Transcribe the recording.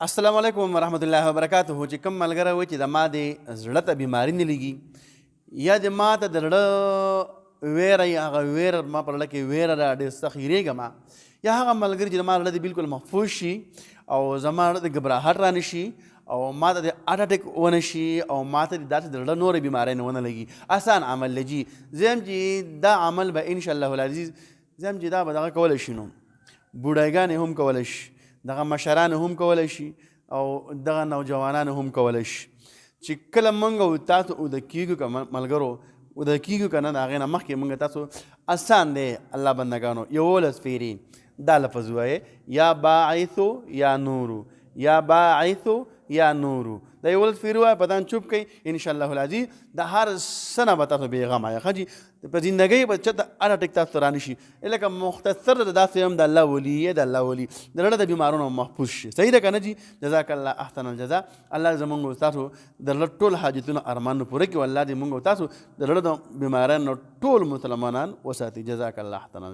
السلام علیکم ورحمۃ اللہ وبرکاتہ. چې کوم ملګری وایي چې د ما د زړه ته بیماري نه لګي یا د ما ته د زړه ویره یا هغه ویره ما په زړه کې ویره ده ډېر سخت یېرېږم یا هغه ملګري چې زما زړه دې بالکل محفوظ شي او زما زړه د ګبراهټ رانه شي او ما ته د هارټ اټیک ونه شي او ما ته داسې د زړه نورې بیمارۍ نه ونه لګي. اسان عمل دی جي زم چې دا عمل به انشاءالله العزیز زم چې دا به دغه کولی شي نو بوډاګانې هم کولی شي دغه مشران هم کولی شي او دغه نوجوانان هم کولی شي چې کله موږ او تاسو اوده کېږو که ملګرو اوده کېږو که نه د هغې نه مخکې موږ تاسو اسان دی الله بندګانو 11 پیرې دا لفظ ووایې یا باعثو یا نورو یا باعثو یا نورو دا 11 پیرې ووایه په ځان چوپ کوئ انشاءالله العزیز د هر څه نه به تاسو بېغمه یې ښه جي په زندګۍ به چېرته هارټ اټیک تاسو ته رانه شي لکه مختصر د داسې هم د الله ولي یې د الله ولي د زړه د بیمارونو محفوظ شي. صحیح ده که نه جي جزاک الله احسن الجزا. الله زموږ او تاسو د زړه ټول حاجتونه ارمانونه پوره کړي او الله دې موږ او تاسو د زړه د بیماریانو ټول مسلمانان وساتي. جزاک الله احسن الجزا.